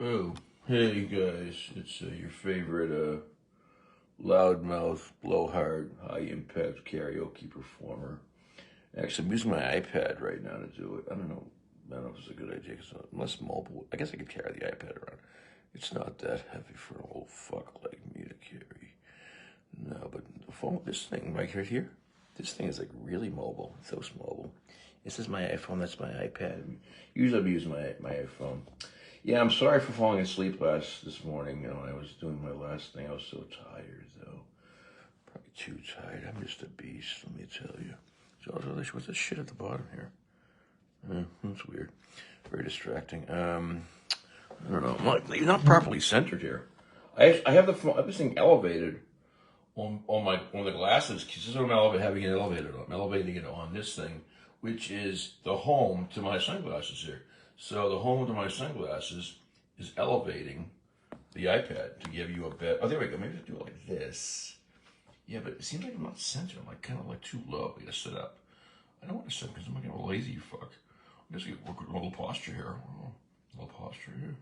Oh, hey guys, it's your favorite loudmouth, blowhard, high impact karaoke performer. Actually, I'm using my iPad right now to do it. I don't know if it's a good idea because I'm less mobile. I guess I could carry the iPad around. It's not that heavy for an old fuck like me to carry. No, but the phone, this thing right here, this thing is like really mobile. It's so mobile. This is my iPhone. That's my iPad. Usually I'll be using my iPhone. Yeah, I'm sorry for falling asleep this morning. When I was doing my last thing. I was so tired though. Probably too tired. I'm just a beast. Let me tell you. So what's this shit at the bottom here? That's weird. Very distracting. I don't know. You're not properly centered here. I have this thing elevated on the glasses because I'm having it elevated on. I'm elevating it on this thing, which is the home to my sunglasses here. So the home to my sunglasses is elevating the iPad to give you a bit. Oh, there we go. Maybe I'll do it like this. Yeah, but it seems like I'm not centered. I'm like kind of like too low. I gotta sit up. I don't want to sit because I'm like a lazy fuck. I guess I could work with a little posture here. A little posture here.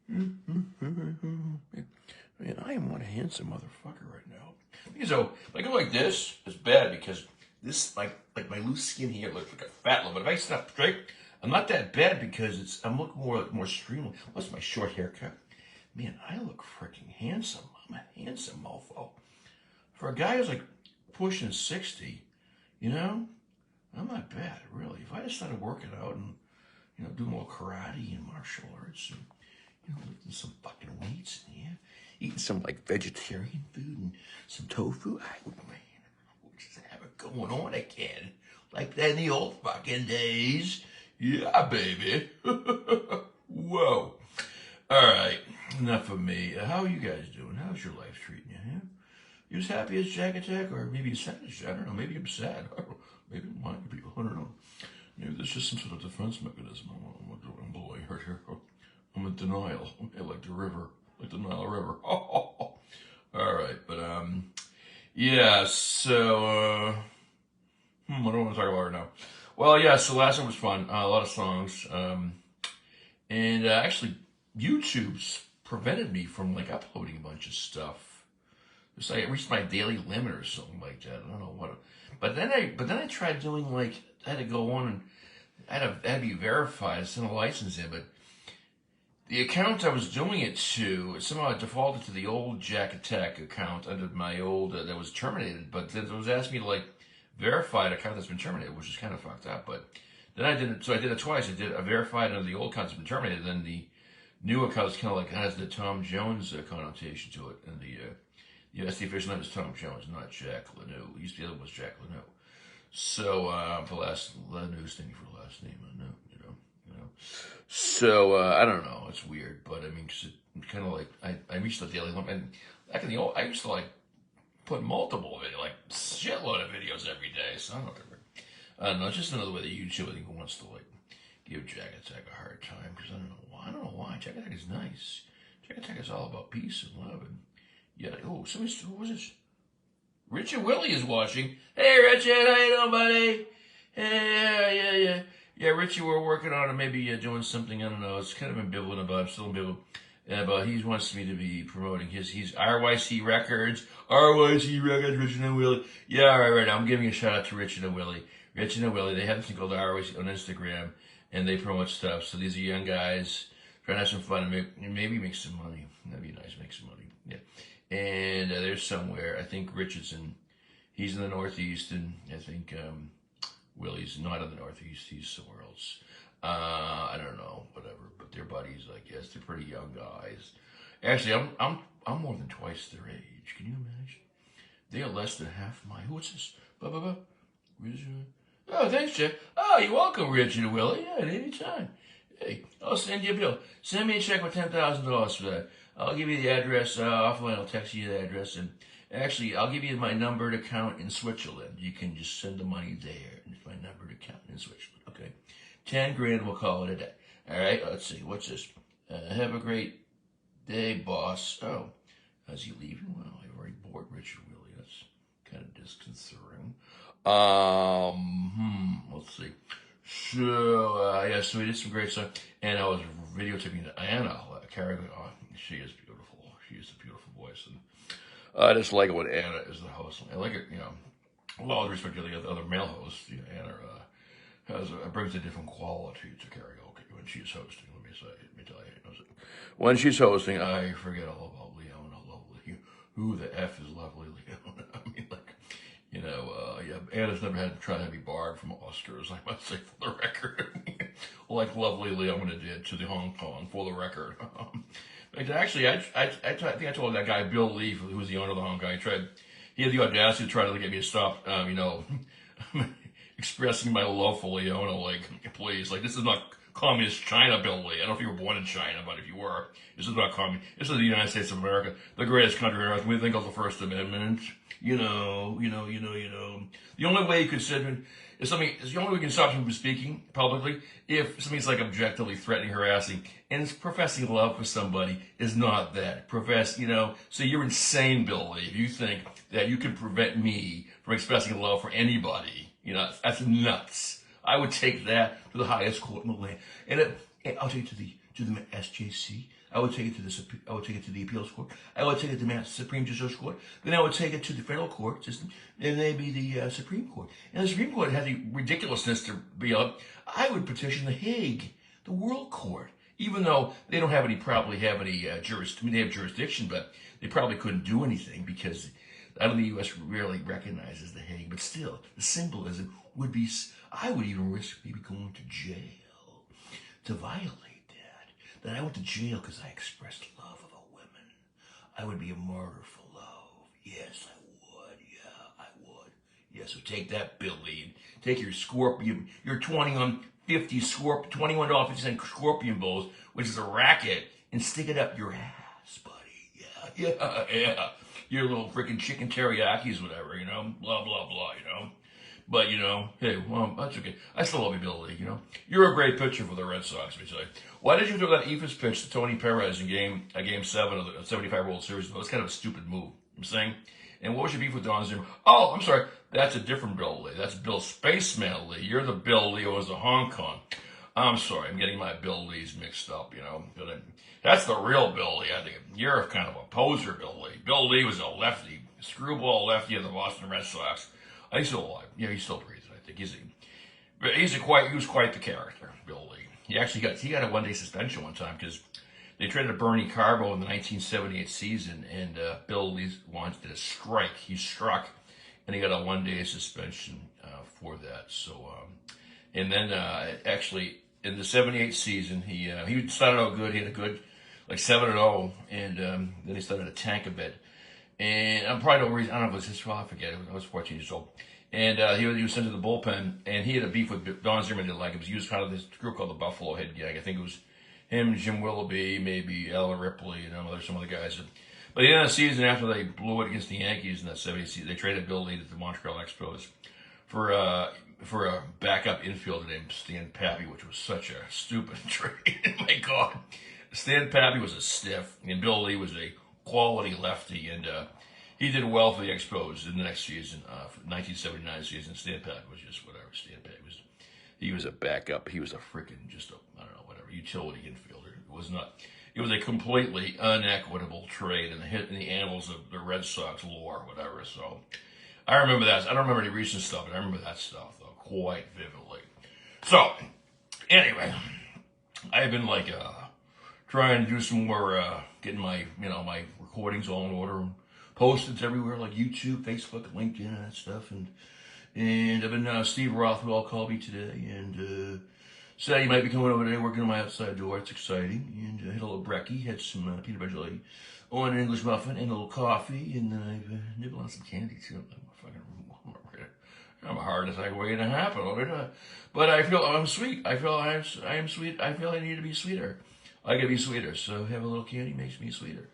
Man, I am one handsome motherfucker right now. So, if I go like this, it's bad because this, like my loose skin here looks like a fat little. But if I sit up straight, I'm not that bad because I'm looking more streamlined. Plus my short haircut. Man, I look freaking handsome. I'm a handsome mofo. For a guy who's like pushing 60, I'm not bad, really. If I just started working out and, doing a little karate and martial arts and, lifting some fucking weights and, eating some, like, vegetarian food and some tofu, I would just have it going on again. Like that in the old fucking days. Yeah, baby. Whoa. All right, enough of me. How are you guys doing? How's your life treating you? Yeah? You as happy as Jack Attack, or maybe as sad as I don't know. Maybe I'm sad. Maybe I'm lying to people. I don't know. Maybe there's just some sort of defense mechanism. I'm blowing hurt here. I'm in denial. I'm like the river, like the Nile River. All right, but yeah. So I don't want to talk about it now. Well, yeah. So last one was fun. A lot of songs. And actually, YouTube's prevented me from like uploading a bunch of stuff. It's like I reached my daily limit or something like that. I don't know what. But then I tried doing like I had to go on and I had to be verified, send a license in, but the account I was doing it to somehow it defaulted to the old Jack Attack account under my old that was terminated. But then it was asking me to like verify an account that's been terminated, which is kind of fucked up. But then I didn't. So I did it twice. I verified under the old account that's been terminated. Then the new account is kind of like has the Tom Jones connotation to it, and that's the official name is Tom Jones, not Jack Lanou. The other was Jack Lanou. So for Lanou standing for last name, Lanou, So I don't know. It's weird, but I mean, cause it kind of like I reached the daily limit, and back in the old, I used to like put multiple videos, like shitload of videos every day. So I don't know. I don't know. It's just another way that YouTube I think wants to like give Jack Attack a hard time because I don't know why. I don't know why. Jack Attack is nice. Jack Attack is all about peace and love and yeah. Oh, who was this? Richard Willie is watching. Hey, Richard, how you doing, buddy? Hey, yeah, Richie, we're working on it, maybe doing something. I don't know. It's kind of ambivalent about. I'm still ambivalent. But he wants me to be promoting he's RYC Records, Richard and Willie. Yeah, all right. I'm giving a shout out to Richard and Willie. Richard and Willie, they have this thing called RYC on Instagram, and they promote stuff. So these are young guys trying to have some fun and maybe make some money. That'd be nice, make some money. Yeah. And there's somewhere, I think Richardson, he's in the Northeast, and I think Willie's not in the Northeast, he's somewhere else. I don't know, whatever, but they're buddies, I guess. They're pretty young guys. Actually, I'm more than twice their age. Can you imagine? They are less than half my. What's this? Richard. Oh, thanks, Jeff. Oh, you're welcome, Richard and Willie. Yeah, at any time. Hey, I'll send you a bill. Send me a check with $10,000 for that. I'll give you the address offline. I'll text you the address, and actually, I'll give you my numbered account in Switzerland. You can just send the money there. It's my numbered account in Switzerland. Okay, 10 grand. We'll call it a day. All right. Let's see. What's this? Have a great day, boss. Oh, is he leaving? Well, I've already bored Richard Willie. That's kind of disconcerting. Let's see. So, yeah, so we did some great stuff, and I was videotaping Anna, Carrie. Oh, she is beautiful. She has a beautiful voice, and I just like it when Anna is the host. I like it, with all due respect to the other male hosts, Anna brings a different quality to karaoke when she's hosting. Let me tell you. When she's hosting, I forget all about Leona. Lovely. Who the F is lovely Leona? I mean, Anna's never had to try to be barred from Oscars, I must say, for the record. Like lovely Leona did to the Hong Kong, for the record. Actually, I think I told that guy, Bill Lee, who was the owner of the Hong Kong, he had the audacity to try to get me to stop, expressing my love for Leona, like, please, like, this is not communist China, Bill Lee. I don't know if you were born in China, but if you were, this is not communist. This is the United States of America, the greatest country on earth. We think of the First Amendment, The only way you could sit is the only way we can stop someone from speaking publicly if somebody's like objectively threatening, harassing, and it's professing love for somebody is not that. So you're insane, Bill Lee, if you think that you can prevent me from expressing love for anybody. That's nuts. I would take that to the highest court in the land, and I'll take it to the SJC. I would take it to the appeals court. I would take it to the Supreme Judicial Court. Then I would take it to the federal court system, and maybe the Supreme Court. And the Supreme Court had the ridiculousness to be up. I would petition the Hague, the World Court, even though they don't probably have any they have jurisdiction, but they probably couldn't do anything because I don't think the U.S. really recognizes the Hague. But still, the symbolism would be. I would even risk maybe going to jail to violate that I went to jail because I expressed love of a woman. I would be a martyr for love. Yes, I would. Yeah, I would. Yeah, so take that, Billy. Take your Scorpion, your 21.50 Scorpion Bowls, which is a racket, and stick it up your ass, buddy. Yeah. Your little freaking chicken teriyakis, whatever, blah, blah, blah, But, hey, well, that's okay. I still love you, Billy, You're a great pitcher for the Red Sox, let me say. Why did you throw that eephus pitch to Tony Perez in game 7 of the 75 World Series? That was kind of a stupid move, I'm saying. And what was your beef with Don Zimmer? Oh, I'm sorry. That's a different Bill Lee. That's Bill Spaceman Lee. You're the Bill Lee who was the Hong Kong. I'm sorry. I'm getting my Bill Lees mixed up, But that's the real Bill Lee. I think you're kind of a poser, Bill Lee. Bill Lee was a lefty, screwball lefty of the Boston Red Sox. He's still alive. Yeah, he's still breathing, I think. He was quite the character, Bill Lee. He got a one-day suspension one time because they traded Bernie Carbo in the 1978 season, and Bill Lee wanted a strike. He struck, and he got a one-day suspension for that. So, and then actually in the 78 season, he started out good. He had a good 7-0, and then he started to tank a bit. And I'm probably no reason, I don't know if it was his fault, I forget. I was 14 years old. And he was sent to the bullpen, and he had a beef with Don Zimmerman. Didn't like him. He was kind of this group called the Buffalo Head Gang. I think it was him, Jim Willoughby, maybe Alan Ripley, some other guys. But at the end of the season, after they blew it against the Yankees in that 70th season, they traded Bill Lee to the Montreal Expos for a backup infielder named Stan Pappy, which was such a stupid trade. My God. Stan Pappy was a stiff, and Bill Lee was a quality lefty, and he did well for the Expos in the next season, for 1979 season. Stan Pappy was just whatever. Stan Pappy he was a backup. He was a freaking utility infielder. It was a completely inequitable trade in the annals of the Red Sox lore, whatever. So I remember that. I don't remember any recent stuff, but I remember that stuff though quite vividly. So anyway, I've been trying to do some more, getting my my recordings all in order, posted everywhere like YouTube, Facebook, LinkedIn, and that stuff. And I've been Steve Rothwell called me today and said he might be coming over today, working on my outside door. It's exciting. And I had a little brekkie, had some peanut butter jelly on an English muffin and a little coffee, and then I've nibbled on some candy too. I'm a heart attack waiting to happen. But I feel I'm sweet. I feel I am sweet. I feel I need to be sweeter. I gotta be sweeter. So have a little candy makes me sweeter.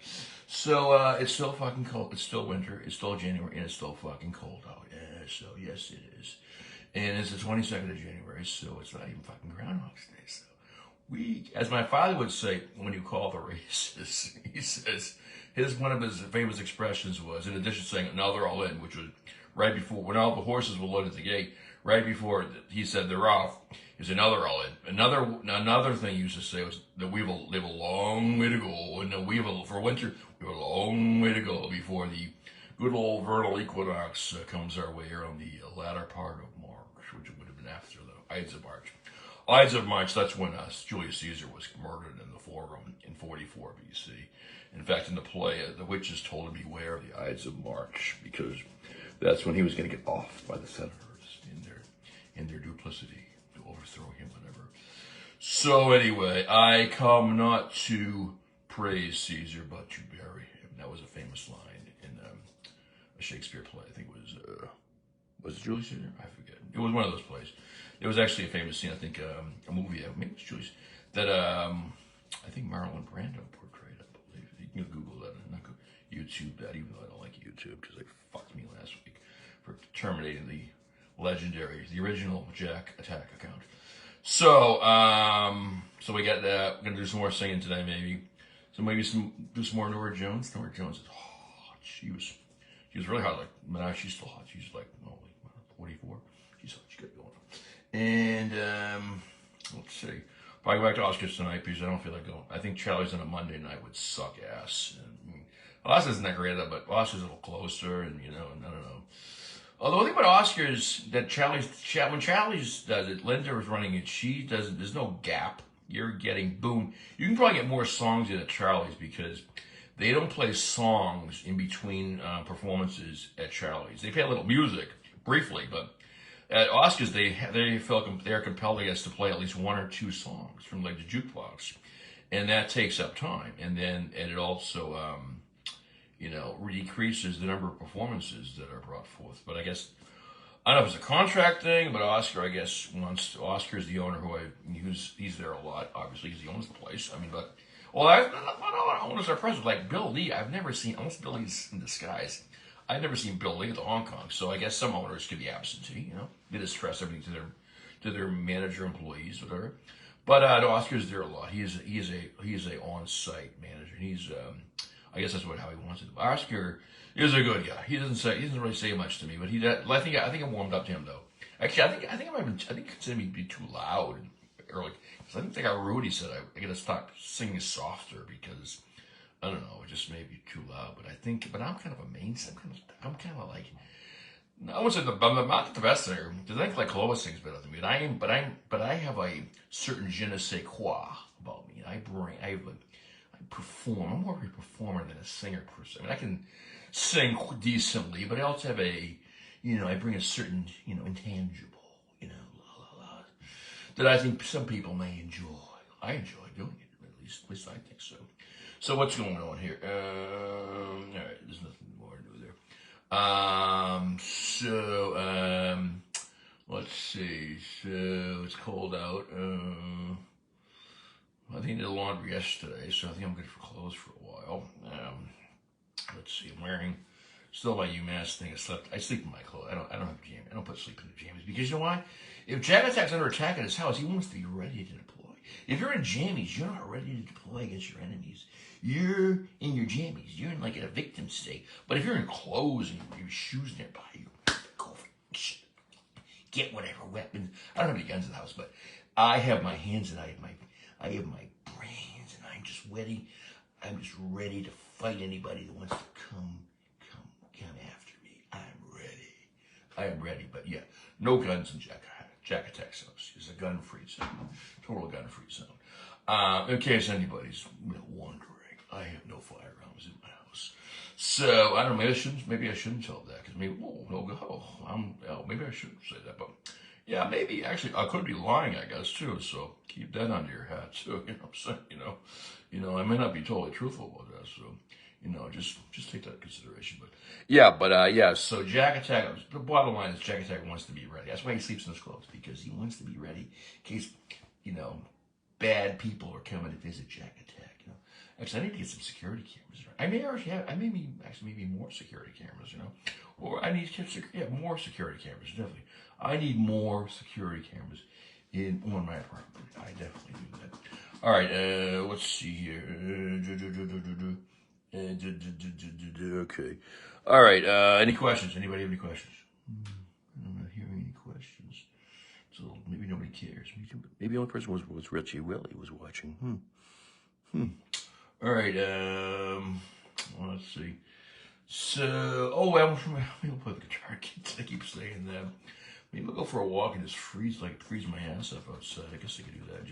So it's still fucking cold. It's still winter. It's still January, and it's still fucking cold out. So yes, it is. And it's the 22nd of January, so it's not even fucking Groundhog's Day. So as my father would say, when you call the races, he says one of his famous expressions was, in addition to saying, "Now they're all in," which was right before when all the horses were loaded at the gate. Right before he said they're off, is another element. Another thing he used to say was that we have a long way to go, and for winter we have a long way to go before the good old vernal equinox comes our way around the latter part of March, which would have been after the Ides of March. Ides of March, that's when Julius Caesar was murdered in the Forum in 44 BC. In fact, in the play, the witches told him beware of the Ides of March, because that's when he was going to get off by the senators in their duplicity to overthrow him, whatever. So anyway, I come not to praise Caesar, but to bury him. That was a famous line in a Shakespeare play. I think it was it Julius Caesar? I forget. It was one of those plays. It was actually a famous scene. I think a movie. Maybe it was Julius that I think Marlon Brando portrayed. I believe you can Google that. Not go YouTube that, even though I don't like YouTube because they fucked me last week for terminating the original Jack Attack account. So we got that. We're gonna do some more singing today, maybe. So maybe do some more Norah Jones. Norah Jones is hot. She was really hot. Like now she's still hot. She's like 44. She's hot. She got going on. And let's see. Probably go back to Oscars tonight because I don't feel like going. I think Charlie's on a Monday night would suck ass. And Oscars isn't that great, but Oscars a little closer, and and I don't know. Although the thing about Oscars that when Charlie's does it, Linda was running it. She doesn't. There's no gap. You're getting boom. You can probably get more songs in at Charlie's because they don't play songs in between performances at Charlie's. They play a little music briefly, but at Oscars they're compelled, I guess, to play at least one or two songs from like the jukebox, and that takes up time. And it also decreases the number of performances that are brought forth. But I guess, I don't know if it's a contract thing, but Oscar, I guess, Oscar's the owner he's there a lot, obviously, because he owns the place. I mean, but, not owners are present. Like Bill Lee, I've never seen, unless Bill Lee's in disguise, I've never seen Bill Lee at the Hong Kong. So I guess some owners could be absentee, They just stress everything to their manager, employees, whatever. But Oscar's there a lot. He is a on-site manager. He's, I guess that's how he wants it. Oscar is a good guy. He doesn't really say much to me, but I think I'm warmed up to him though. Actually, I think he considered me to be too loud early. Because I think the guy Rudy said I gotta stop singing softer because I don't know, it just may be too loud. But I'm kind of a mainstream. I'm kind of like, I wouldn't say I'm not the best singer. Because I think like Clovis sings better than me. But I have a certain je ne sais quoi about me. I perform. I'm more of a performer than a singer per se. I mean, I can sing decently, but I also have I bring a certain, intangible, that I think some people may enjoy. I enjoy doing it, at least I think so. So what's going on here? All right, there's nothing more to do there. Let's see. So it's cold out. I think I did the laundry yesterday, so I think I'm good for clothes for a while. Let's see. I'm wearing still my UMass thing. I sleep in my clothes. I don't have jammies. I don't put sleep in the jammies because you know why? If Jack Attack's under attack at his house, he wants to be ready to deploy. If you're in jammies, you're not ready to deploy against your enemies. You're in your jammies. You're in like a victim state. But if you're in clothes and your shoes nearby, you go for shit. Get whatever weapons. I don't have any guns in the house, but I have my hands and I have my brains, and I'm just ready to fight anybody that wants to come after me. I am ready, but yeah, no guns in Jack Attack's house. It's a gun-free zone, total gun-free zone. In case anybody's wondering, I have no firearms in my house. So I don't know. Maybe I shouldn't tell that because maybe maybe I shouldn't say that, but. Yeah, maybe, actually, I could be lying, I guess, too, so keep that under your hat, too, what I'm saying, I may not be totally truthful about that, so, just take that into consideration, so Jack Attack, the bottom line is Jack Attack wants to be ready. That's why he sleeps in his clothes, because he wants to be ready in case, bad people are coming to visit Jack Attack, Actually, I need to get some security cameras. I may need more security cameras, or I need more security cameras, definitely. I need more security cameras on my apartment. I definitely do that. All right, let's see here. Okay. All right, any questions? Anybody have any questions? I'm not hearing any questions. So maybe nobody cares. Maybe the only person was Richie Willie was watching. All right. Let's see. So, maybe I'll play the guitar. I keep saying that. Maybe I'll go for a walk and just freeze my ass up outside. I guess I could do that.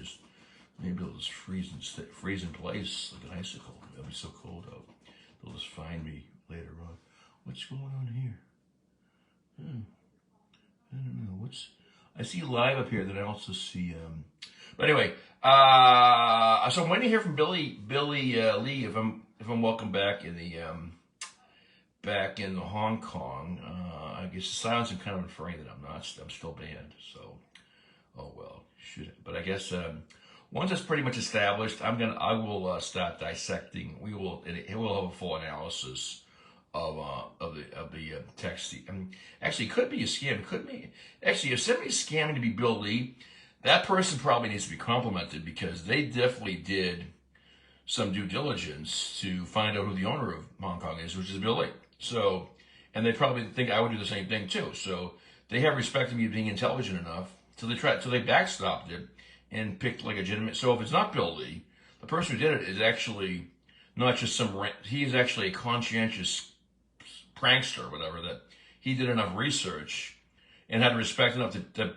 Maybe I'll just freeze in place like an icicle. It'll be so cold out. They'll just find me later on. What's going on here? I don't know. I see live up here. Then I also see. But anyway, so I'm waiting to hear from Billy Lee if I'm welcome back in the Hong Kong. I guess the silence I'm kind of afraid that I'm still banned. So, oh well, but I guess once it's pretty much established, I will start dissecting. It will have a full analysis of the text. Actually, it could be a scam. It could be actually if somebody's scamming to be Bill Lee, that person probably needs to be complimented because they definitely did some due diligence to find out who the owner of Hong Kong is, which is Bill Lee. So, and they probably think I would do the same thing too. So they have respect of me being intelligent enough. So they backstopped it and picked like a legitimate. So if it's not Bill Lee, the person who did it is actually not just he's actually a conscientious prankster or whatever, that he did enough research and had respect enough to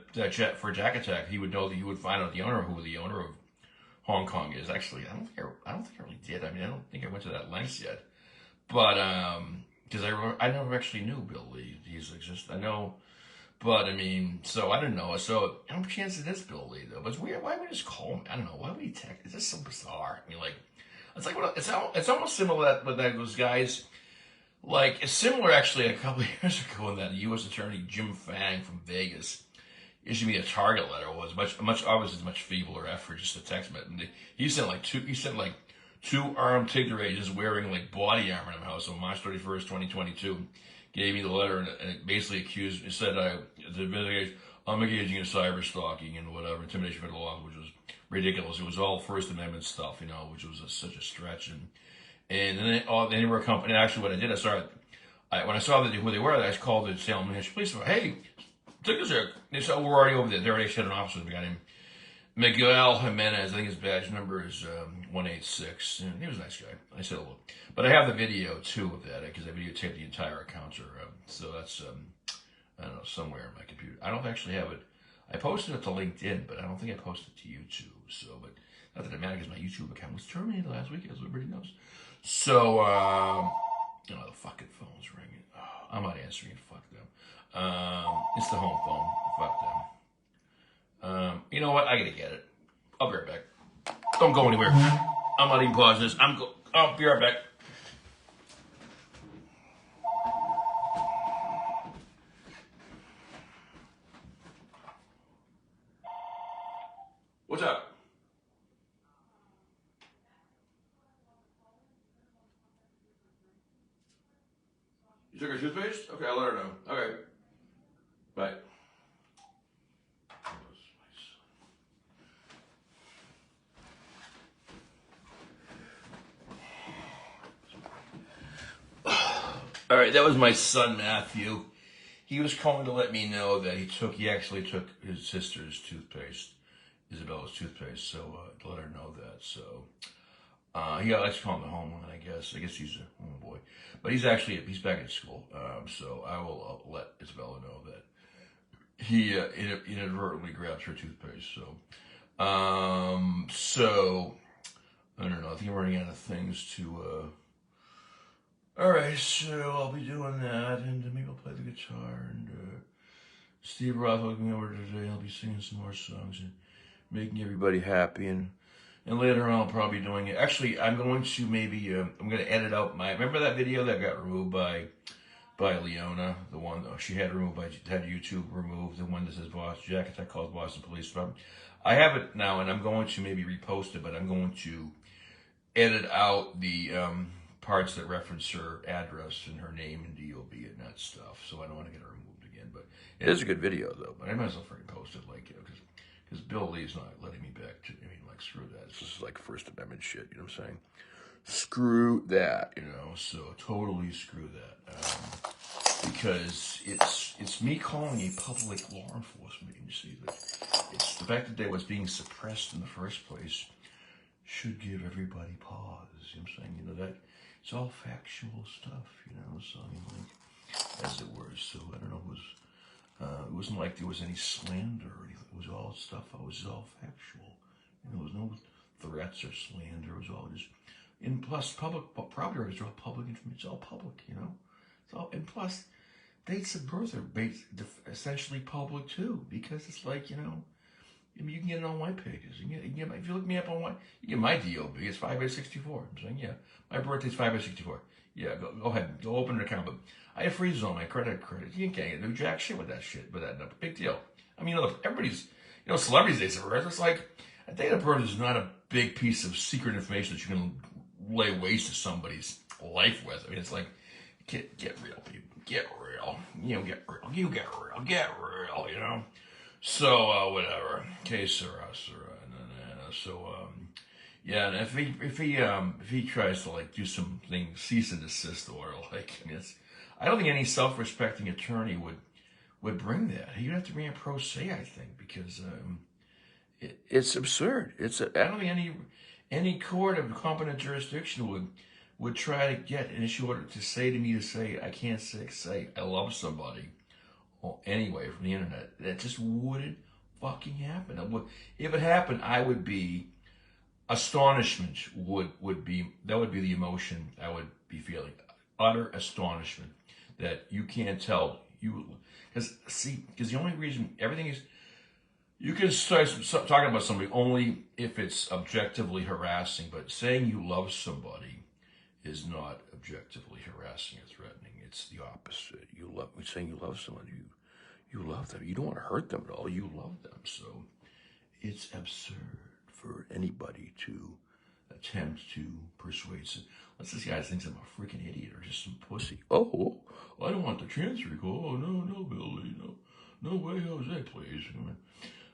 for Jack Attack. He would know that he would find out who the owner of Hong Kong is. Actually, I don't think I really did. I mean, I don't think I went to that lengths yet. But because I never actually knew Bill Lee. He's existed. I know, but I mean, so I didn't know. So I don't have a chance it is Bill Lee though. But it's weird. Why would we just call him? I don't know. Why would he text? It's just so bizarre. I mean, like it's almost similar with those guys. Like it's similar actually. A couple of years ago, when that U.S. Attorney Jim Fang from Vegas issued me a target letter, was obviously much feebler effort just to text me. And he sent like two armed Tigger agents wearing like body armor in my house on March 31st, 2022. Gave me the letter and it basically said I'm engaging in cyber stalking and whatever, intimidation of federal law, which was ridiculous. It was all First Amendment stuff, which was such a stretch. And then they were a company. Actually, what I did, when I saw who they were, I just called the Salem, New Hampshire police. Hey, Tigger's here. They said, we're already over there. They already had an officer. We got him. Miguel Jimenez, I think his badge number is 186. And he was a nice guy. I said, look. But I have the video, too, of that, because I videotaped the entire encounter. So that's, I don't know, somewhere in my computer. I don't actually have it. I posted it to LinkedIn, but I don't think I posted it to YouTube. So, but not that it matters, because my YouTube account was terminated last week, as everybody knows. So, the fucking phone's ringing. Oh, I'm not answering it. Fuck them. It's the home phone. Fuck them. You know what? I gotta get it. I'll be right back. Don't go anywhere. I'm not even pausing this. I'll be right back. What's up? You took her toothpaste? Okay, I'll let her know. Okay. Bye. All right, that was my son, Matthew. He was calling to let me know that he actually took his sister's toothpaste, Isabella's toothpaste, so to let her know that. So he likes to call him the home one, I guess. I guess he's a home boy, but he's back at school. So I will let Isabella know that he inadvertently grabbed her toothpaste. So so I don't know. I think I'm running out of things to. All right, so I'll be doing that, and maybe I'll play the guitar, and Steve Roth will come over today. I'll be singing some more songs and making everybody happy, and later on I'll probably be doing it. Actually, I'm going to maybe, I'm going to edit out remember that video that got removed by Leona, the one she had YouTube removed, the one that says Jack Attack calls Boston Police Department. I have it now, and I'm going to maybe repost it, but I'm going to edit out the parts that reference her address and her name and DOB and that stuff, so I don't want to get her removed again. But it is a good video, though. But I might as well freaking post it, because Bill Lee's not letting me back to. Screw that. This is like First Amendment shit. You know what I'm saying? Screw that. So totally screw that. because it's me calling a public law enforcement agency that it's the fact that they was being suppressed in the first place should give everybody pause. You know what I'm saying? You know, that it's all factual stuff, you know, so I mean, like, as it were. So I don't know, it wasn't like there was any slander or anything. It was all stuff. It was all factual. You know, there was no threats or slander. It was all just, and plus public property records are all public information. It's all public, you know. It's all, and plus dates of birth are essentially public too, because it's like, you know, I mean, you can get it on white pages. You can get if you look me up on white, you get my DOB. It's 5/64. I'm saying, yeah, my birthday's 5/64. Yeah, go ahead, go open an account. But I have freezes on my credit. You can't do jack shit with that shit, with that number. Big deal. I mean, look, everybody's, you know, celebrities' dates of birth. It's like a date of birth is not a big piece of secret information that you can lay waste to somebody's life with. I mean, it's like, get real, people. Get real. You know, get real. You get real. Get real, you know? So, whatever. Que sera, sera. So, yeah, and if he tries to, like, do something, cease and desist or, like, I mean, I don't think any self-respecting attorney would bring that. He'd have to bring a pro se, I think, because it's absurd. I don't think any court of competent jurisdiction would try to get an issue order to say to me I can't say I love somebody anyway from the internet. That just wouldn't fucking happen. If it happened, I would be astonishment would be the emotion I would be feeling. Utter astonishment that you can't tell because the only reason everything is. You can start talking about somebody only if it's objectively harassing, but saying you love somebody is not objectively harassing or threatening. It's the opposite. Saying you love someone, you love them. You don't want to hurt them at all. You love them. So it's absurd for anybody to attempt to persuade. Let's this guy thinks I'm a freaking idiot or just some pussy. Oh, I don't want the transfer call. Oh, no, Billy, no way, Jose, please.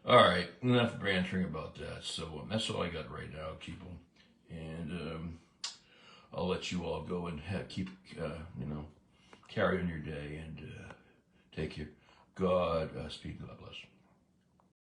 All right, enough bantering about that. So that's all I got right now, people. And I'll let you all go and keep, carry on your day and take care. God speed. God bless.